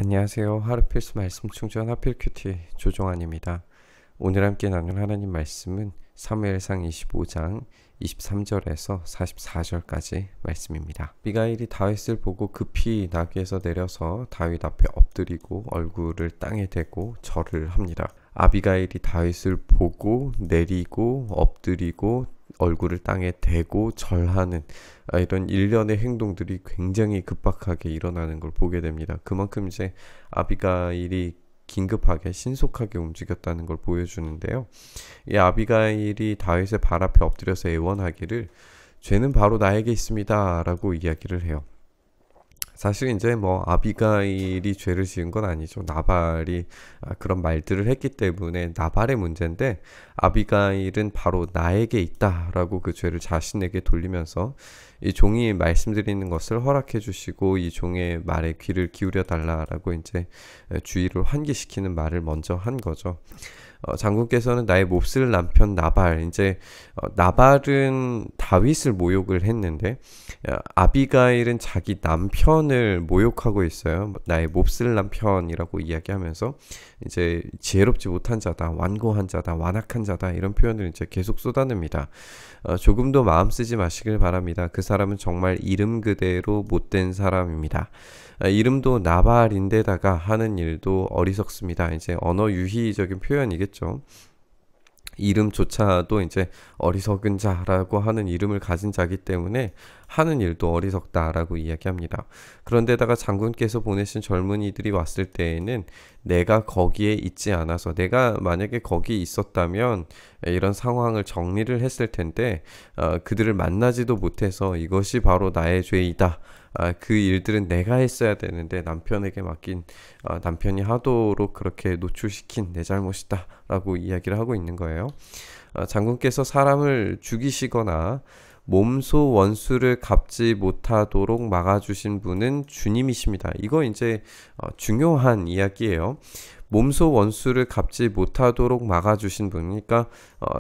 안녕하세요. 하루 필수 말씀 충전 하필 큐티 조종환입니다. 오늘 함께 나눌 하나님 말씀은 사무엘상 25장 23절에서 44절까지 말씀입니다. 아비가일이 다윗을 보고 급히 나귀에서 내려서 다윗 앞에 엎드리고 얼굴을 땅에 대고 절을 합니다. 아비가일이 다윗을 보고 내리고 엎드리고 얼굴을 땅에 대고 절하는 이런 일련의 행동들이 굉장히 급박하게 일어나는 걸 보게 됩니다. 그만큼 이제 아비가일이 긴급하게 신속하게 움직였다는 걸 보여주는데요. 이 아비가일이 다윗의 발 앞에 엎드려서 애원하기를 죄는 바로 나에게 있습니다 라고 이야기를 해요. 사실 이제 아비가일이 죄를 지은 건 아니죠. 나발이 그런 말들을 했기 때문에 나발의 문제인데, 아비가일은 바로 나에게 있다라고 그 죄를 자신에게 돌리면서 이 종이 말씀드리는 것을 허락해 주시고 이 종의 말에 귀를 기울여 달라라고 이제 주의를 환기시키는 말을 먼저 한 거죠. 장군께서는 나의 몹쓸 남편 나발, 이제 나발은 다윗을 모욕을 했는데 아비가일은 자기 남편을 모욕하고 있어요. 나의 몹쓸 남편이라고 이야기하면서 이제 지혜롭지 못한 자다, 완고한 자다, 완악한 자다, 이런 표현을 이제 계속 쏟아냅니다. 조금도 마음 쓰지 마시길 바랍니다. 그 사람은 정말 이름 그대로 못된 사람입니다. 이름도 나발인데다가 하는 일도 어리석습니다. 이제 언어 유희적인 표현이겠죠. 이름조차도 이제 어리석은 자라고 하는 이름을 가진 자기 때문에 하는 일도 어리석다라고 이야기합니다. 그런데다가 장군께서 보내신 젊은이들이 왔을 때에는 내가 거기에 있지 않아서, 내가 만약에 거기 있었다면 이런 상황을 정리를 했을 텐데 그들을 만나지도 못해서 이것이 바로 나의 죄이다, 그 일들은 내가 했어야 되는데 남편에게 맡긴, 남편이 하도록 그렇게 노출시킨 내 잘못이다 라고 이야기를 하고 있는 거예요. 장군께서 사람을 죽이시거나 몸소 원수를 갚지 못하도록 막아주신 분은 주님이십니다. 이거 이제 중요한 이야기예요. 몸소 원수를 갚지 못하도록 막아주신 분, 그러니까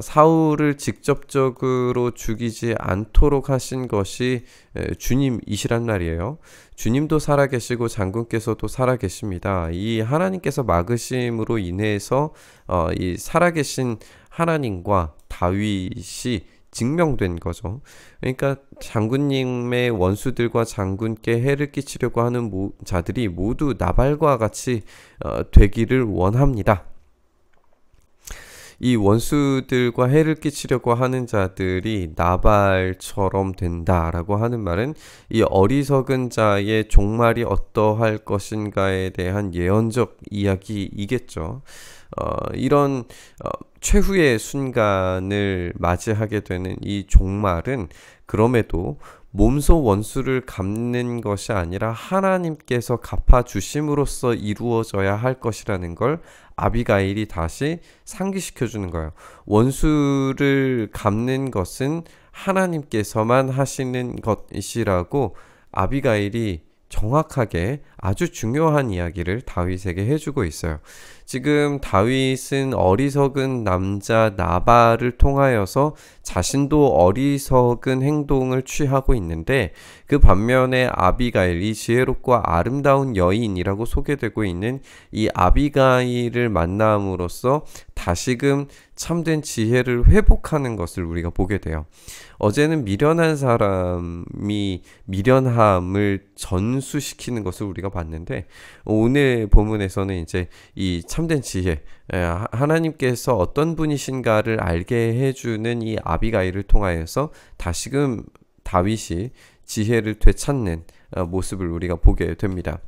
사울을 직접적으로 죽이지 않도록 하신 것이 주님이시란 말이에요. 주님도 살아계시고 장군께서도 살아계십니다. 이 하나님께서 막으심으로 인해서 이 살아계신 하나님과 다윗이 증명된 거죠. 그러니까 장군님의 원수들과 장군께 해를 끼치려고 하는 자들이 모두 나발과 같이 되기를 원합니다. 이 원수들과 해를 끼치려고 하는 자들이 나발처럼 된다라고 하는 말은 이 어리석은 자의 종말이 어떠할 것인가에 대한 예언적 이야기이겠죠. 이런 최후의 순간을 맞이하게 되는 이 종말은 그럼에도 몸소 원수를 갚는 것이 아니라 하나님께서 갚아주심으로써 이루어져야 할 것이라는 걸 아비가일이 다시 상기시켜 주는 거예요. 원수를 갚는 것은 하나님께서만 하시는 것이라고 아비가일이 정확하게 아주 중요한 이야기를 다윗에게 해주고 있어요. 지금 다윗은 어리석은 남자 나발을 통하여서 자신도 어리석은 행동을 취하고 있는데, 그 반면에 아비가일, 이 지혜롭고 아름다운 여인이라고 소개되고 있는 이 아비가일을 만남으로써 다시금 참된 지혜를 회복하는 것을 우리가 보게 돼요. 어제는 미련한 사람이 미련함을 전수시키는 것을 우리가 봤는데, 오늘 본문에서는 이제 이 참된 지혜, 하나님께서 어떤 분이신가를 알게 해주는 이 아비가일을 통하여서 다시금 다윗이 지혜를 되찾는 모습을 우리가 보게 됩니다.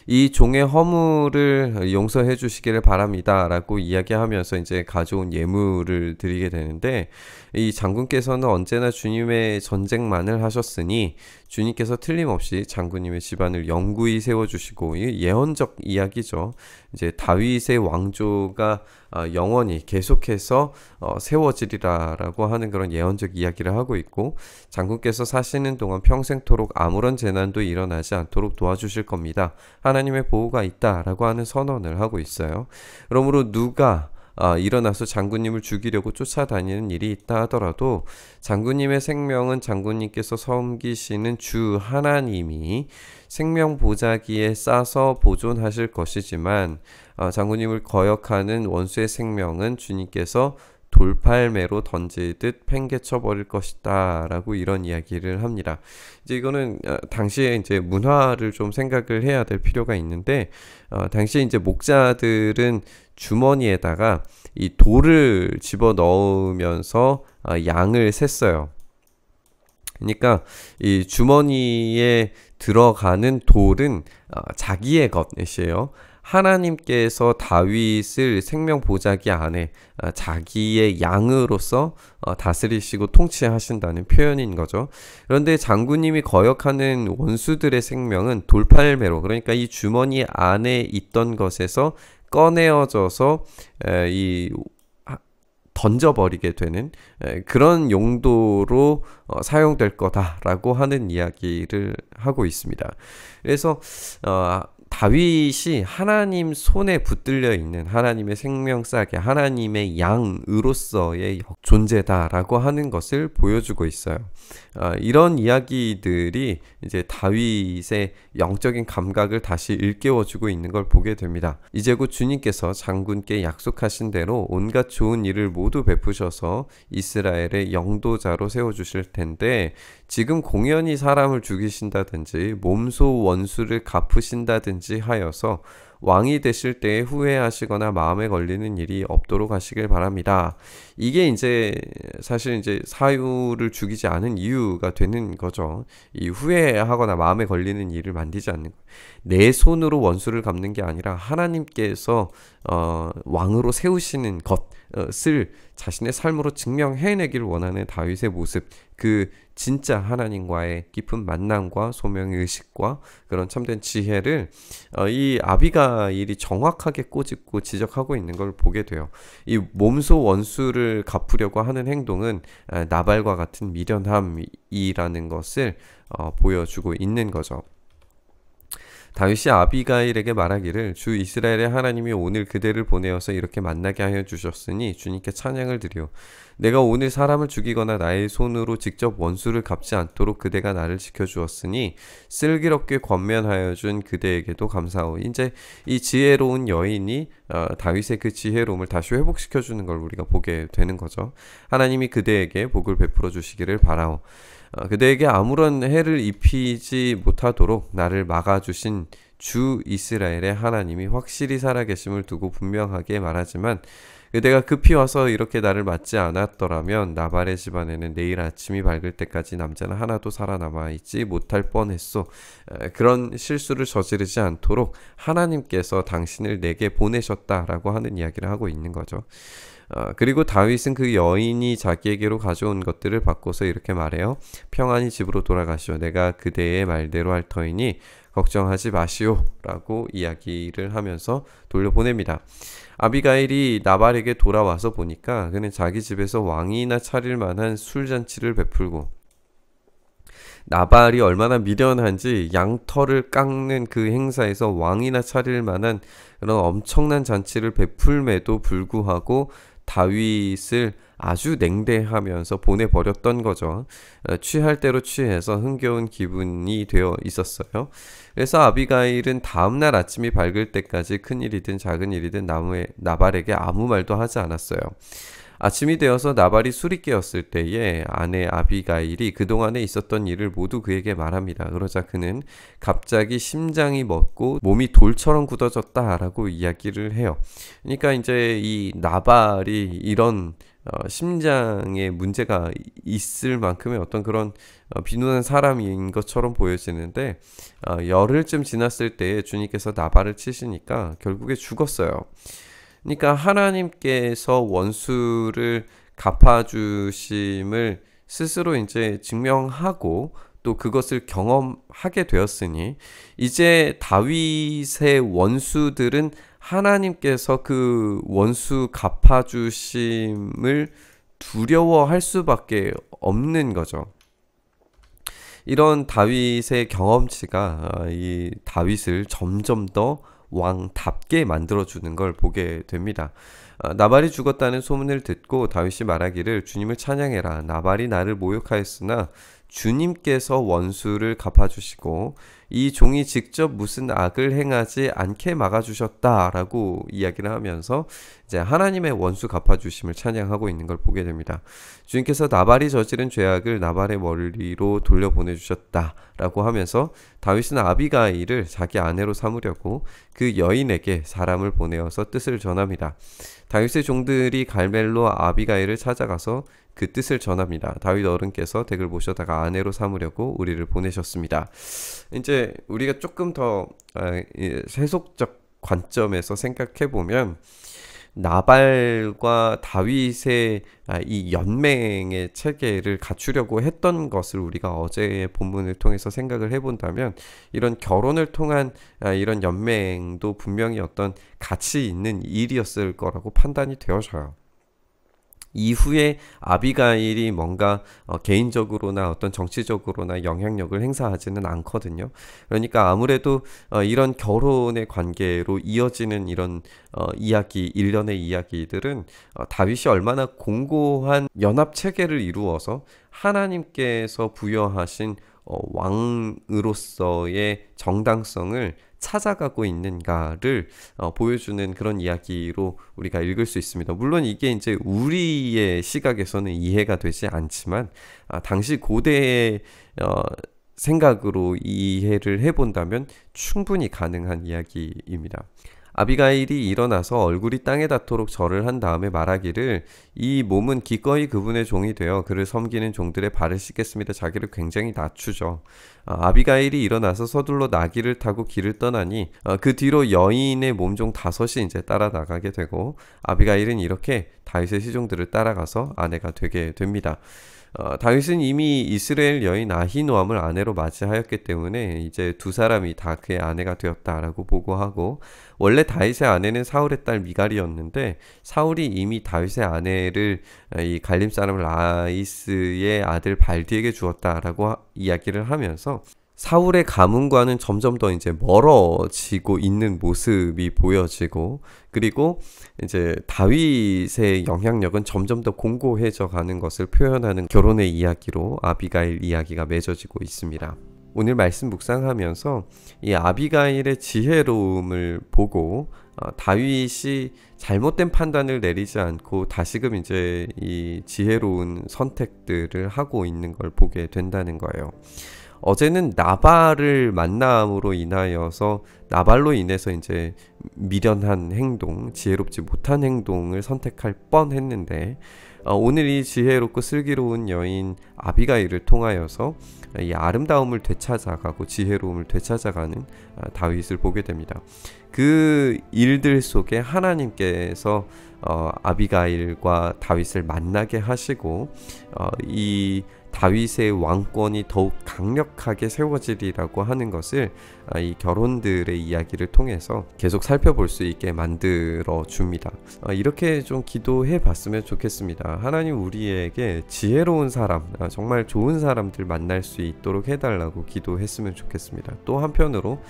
이 종의 허물을 용서해 주시기를 바랍니다 라고 이야기하면서 이제 가져온 예물을 드리게 되는데, 이 장군께서는 언제나 주님의 전쟁만을 하셨으니 주님께서 틀림없이 장군님의 집안을 영구히 세워주시고, 이 예언적 이야기죠. 이제 다윗의 왕조가 영원히 계속해서 세워지리라 라고 하는 그런 예언적 이야기를 하고 있고, 장군께서 사시는 동안 평생토록 아무런 재난도 일어나지 않도록 도와주실 겁니다. 하나님의 보호가 있다 라고 하는 선언을 하고 있어요. 그러므로 누가 일어나서 장군님을 죽이려고 쫓아다니는 일이 있다 하더라도 장군님의 생명은 장군님께서 섬기시는 주 하나님이 생명 보자기에 싸서 보존하실 것이지만 장군님을 거역하는 원수의 생명은 주님께서 돌팔매로 던지듯 팽개쳐 버릴 것이다 라고 이런 이야기를 합니다. 이제 이거는 당시에 이제 문화를 좀 생각을 해야 될 필요가 있는데 당시에 이제 목자들은 주머니에다가 이 돌을 집어 넣으면서 양을 셌어요. 그러니까 이 주머니에 들어가는 돌은 자기의 것이에요. 하나님께서 다윗을 생명 보자기 안에 자기의 양으로서 다스리시고 통치하신다는 표현인 거죠. 그런데 장군님이 거역하는 원수들의 생명은 돌팔매로, 그러니까 이 주머니 안에 있던 것에서 꺼내어져서 이 던져버리게 되는 그런 용도로 사용될 거다라고 하는 이야기를 하고 있습니다. 그래서 다윗이 하나님 손에 붙들려 있는 하나님의 생명싸개, 하나님의 양으로서의 존재다라고 하는 것을 보여주고 있어요. 이런 이야기들이 이제 다윗의 영적인 감각을 다시 일깨워주고 있는 걸 보게 됩니다. 이제 곧 주님께서 장군께 약속하신 대로 온갖 좋은 일을 모두 베푸셔서 이스라엘의 영도자로 세워주실 텐데, 지금 공연히 사람을 죽이신다든지 몸소 원수를 갚으신다든지 하여서 왕이 되실 때에 후회하시거나 마음에 걸리는 일이 없도록 하시길 바랍니다. 이게 이제 사실 이제 사울을 죽이지 않은 이유가 되는 거죠. 이 후회하거나 마음에 걸리는 일을 만들지 않는 거. 내 손으로 원수를 갚는 게 아니라 하나님께서 왕으로 세우시는 것을 자신의 삶으로 증명해내기를 원하는 다윗의 모습, 그 진짜 하나님과의 깊은 만남과 소명의 의식과 그런 참된 지혜를 이 아비가일이 정확하게 꼬집고 지적하고 있는 걸 보게 돼요. 이 몸소 원수를 갚으려고 하는 행동은 나발과 같은 미련함이라는 것을 보여주고 있는 거죠. 다윗이 아비가일에게 말하기를, 주 이스라엘의 하나님이 오늘 그대를 보내어서 이렇게 만나게 하여 주셨으니 주님께 찬양을 드려. 내가 오늘 사람을 죽이거나 나의 손으로 직접 원수를 갚지 않도록 그대가 나를 지켜주었으니 슬기롭게 권면하여 준 그대에게도 감사하오. 이제 이 지혜로운 여인이 다윗의 그 지혜로움을 다시 회복시켜주는 걸 우리가 보게 되는 거죠. 하나님이 그대에게 복을 베풀어 주시기를 바라오. 그대에게 아무런 해를 입히지 못하도록 나를 막아주신 주 이스라엘의 하나님이 확실히 살아계심을 두고 분명하게 말하지만, 그대가 급히 와서 이렇게 나를 맞지 않았더라면 나발의 집안에는 내일 아침이 밝을 때까지 남자는 하나도 살아남아 있지 못할 뻔했소. 그런 실수를 저지르지 않도록 하나님께서 당신을 내게 보내셨다라고 하는 이야기를 하고 있는 거죠. 그리고 다윗은 그 여인이 자기에게로 가져온 것들을 바꿔서 이렇게 말해요. 평안히 집으로 돌아가시오. 내가 그대의 말대로 할 터이니 걱정하지 마시오 라고 이야기를 하면서 돌려보냅니다. 아비가일이 나발에게 돌아와서 보니까 그는 자기 집에서 왕이나 차릴 만한 술잔치를 베풀고, 나발이 얼마나 미련한지 양털을 깎는 그 행사에서 왕이나 차릴 만한 그런 엄청난 잔치를 베풀매도 불구하고 다윗을 아주 냉대하면서 보내버렸던 거죠. 취할 대로 취해서 흥겨운 기분이 되어 있었어요. 그래서 아비가일은 다음날 아침이 밝을 때까지 큰일이든 작은 일이든 나발에게 아무 말도 하지 않았어요. 아침이 되어서 나발이 술이 깨었을 때에 아내 아비가일이 그동안에 있었던 일을 모두 그에게 말합니다. 그러자 그는 갑자기 심장이 멎고 몸이 돌처럼 굳어졌다라고 이야기를 해요. 그러니까 이제 이 나발이 이런 심장에 문제가 있을 만큼의 어떤 그런 비누난 사람인 것처럼 보여지는데, 열흘쯤 지났을 때에 주님께서 나발을 치시니까 결국에 죽었어요. 그러니까 하나님께서 원수를 갚아주심을 스스로 이제 증명하고 또 그것을 경험하게 되었으니, 이제 다윗의 원수들은 하나님께서 그 원수 갚아주심을 두려워할 수밖에 없는 거죠. 이런 다윗의 경험치가 이 다윗을 점점 더 왕답게 만들어주는 걸 보게 됩니다. 나발이 죽었다는 소문을 듣고 다윗이 말하기를 주님을 찬양해라. 나발이 나를 모욕하였으나 주님께서 원수를 갚아주시고 이 종이 직접 무슨 악을 행하지 않게 막아주셨다라고 이야기를 하면서 이제 하나님의 원수 갚아주심을 찬양하고 있는 걸 보게 됩니다. 주님께서 나발이 저지른 죄악을 나발의 머리로 돌려보내주셨다라고 하면서 다윗은 아비가일을 자기 아내로 삼으려고 그 여인에게 사람을 보내어서 뜻을 전합니다. 다윗의 종들이 갈멜로 아비가일을 찾아가서 그 뜻을 전합니다. 다윗 어른께서 댁을 모셔다가 아내로 삼으려고 우리를 보내셨습니다. 이제 우리가 조금 더 세속적 관점에서 생각해 보면 나발과 다윗의 이 연맹의 체계를 갖추려고 했던 것을 우리가 어제의 본문을 통해서 생각을 해본다면 이런 결혼을 통한 이런 연맹도 분명히 어떤 가치 있는 일이었을 거라고 판단이 되어져요. 이후에 아비가일이 뭔가 개인적으로나 어떤 정치적으로나 영향력을 행사하지는 않거든요. 그러니까 아무래도 이런 결혼의 관계로 이어지는 이런 이야기, 일련의 이야기들은 다윗이 얼마나 공고한 연합 체계를 이루어서 하나님께서 부여하신 왕으로서의 정당성을 찾아가고 있는가를 보여주는 그런 이야기로 우리가 읽을 수 있습니다. 물론 이게 이제 우리의 시각에서는 이해가 되지 않지만 당시 고대의 생각으로 이해를 해본다면 충분히 가능한 이야기입니다. 아비가일이 일어나서 얼굴이 땅에 닿도록 절을 한 다음에 말하기를 이 몸은 기꺼이 그분의 종이 되어 그를 섬기는 종들의 발을 씻겠습니다. 자기를 굉장히 낮추죠. 아비가일이 일어나서 서둘러 나귀를 타고 길을 떠나니 그 뒤로 여인의 몸종 5이 이제 따라 나가게 되고 아비가일은 이렇게 다윗의 시종들을 따라가서 아내가 되게 됩니다. 다윗은 이미 이스라엘 여인 아히노암을 아내로 맞이하였기 때문에 이제 두 사람이 다 그의 아내가 되었다라고 보고하고 원래 다윗의 아내는 사울의 딸 미갈이었는데 사울이 이미 다윗의 아내를 이 갈림 사람 라이스의 아들 발디에게 주었다라고 이야기를 하면서 사울의 가문과는 점점 더 이제 멀어지고 있는 모습이 보여지고 그리고 이제 다윗의 영향력은 점점 더 공고해져 가는 것을 표현하는 결혼의 이야기로 아비가일 이야기가 맺어지고 있습니다. 오늘 말씀 묵상하면서 이 아비가일의 지혜로움을 보고 다윗이 잘못된 판단을 내리지 않고 다시금 이제 이 지혜로운 선택들을 하고 있는 걸 보게 된다는 거예요. 어제는 나발을 만남으로 인하여서 나발로 인해서 이제 미련한 행동, 지혜롭지 못한 행동을 선택할 뻔했는데 오늘 이 지혜롭고 슬기로운 여인 아비가일을 통하여서 이 아름다움을 되찾아가고 지혜로움을 되찾아가는 다윗을 보게 됩니다. 그 일들 속에 하나님께서 아비가일과 다윗을 만나게 하시고 이 다윗의 왕권이 더욱 강력하게 세워지리라고 하는 것을 이 결혼들의 이야기를 통해서 계속 살펴볼 수 있게 만들어 줍니다. 이렇게 좀 기도해 봤으면 좋겠습니다. 하나님 우리에게 지혜로운 사람, 정말 좋은 사람들 만날 수 있도록 해달라고 기도했으면 좋겠습니다. 또 한편으로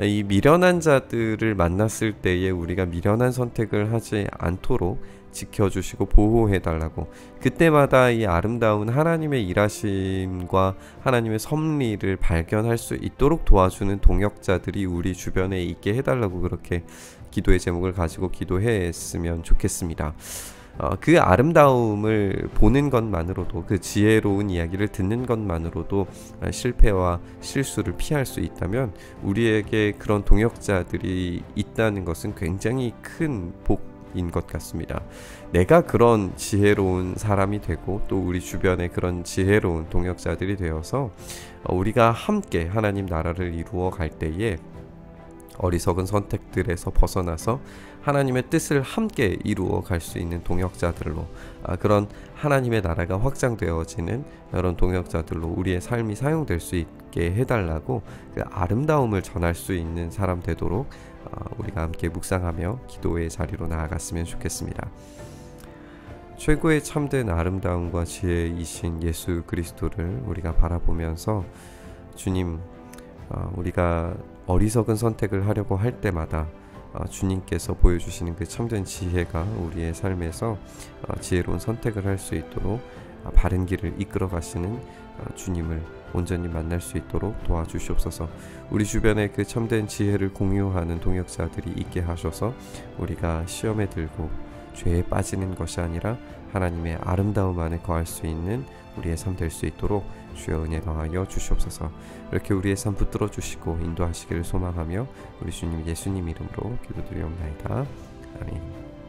이 미련한 자들을 만났을 때에 우리가 미련한 선택을 하지 않도록 지켜주시고 보호해달라고 그때마다 이 아름다운 하나님의 일하심과 하나님의 섭리를 발견할 수 있도록 도와주는 동역자들이 우리 주변에 있게 해달라고 그렇게 기도의 제목을 가지고 기도했으면 좋겠습니다. 그 아름다움을 보는 것만으로도 그 지혜로운 이야기를 듣는 것만으로도 실패와 실수를 피할 수 있다면 우리에게 그런 동역자들이 있다는 것은 굉장히 큰 복인 것 같습니다. 내가 그런 지혜로운 사람이 되고 또 우리 주변에 그런 지혜로운 동역자들이 되어서 우리가 함께 하나님 나라를 이루어 갈 때에 어리석은 선택들에서 벗어나서 하나님의 뜻을 함께 이루어 갈 수 있는 동역자들로 그런 하나님의 나라가 확장되어지는 그런 동역자들로 우리의 삶이 사용될 수 있게 해달라고 그 아름다움을 전할 수 있는 사람 되도록 우리가 함께 묵상하며 기도의 자리로 나아갔으면 좋겠습니다. 최고의 참된 아름다움과 지혜이신 예수 그리스도를 우리가 바라보면서 주님, 우리가 어리석은 선택을 하려고 할 때마다 주님께서 보여주시는 그 참된 지혜가 우리의 삶에서 지혜로운 선택을 할 수 있도록 바른 길을 이끌어 가시는 주님을 온전히 만날 수 있도록 도와주시옵소서. 우리 주변에 그 참된 지혜를 공유하는 동역자들이 있게 하셔서 우리가 시험에 들고 죄에 빠지는 것이 아니라 하나님의 아름다움 안에 거할 수 있는 우리의 삶 될 수 있도록 주여 은혜 더하여 주시옵소서. 이렇게 우리의 삶 붙들어 주시고 인도하시기를 소망하며 우리 주님 예수님 이름으로 기도드리옵나이다. 아멘.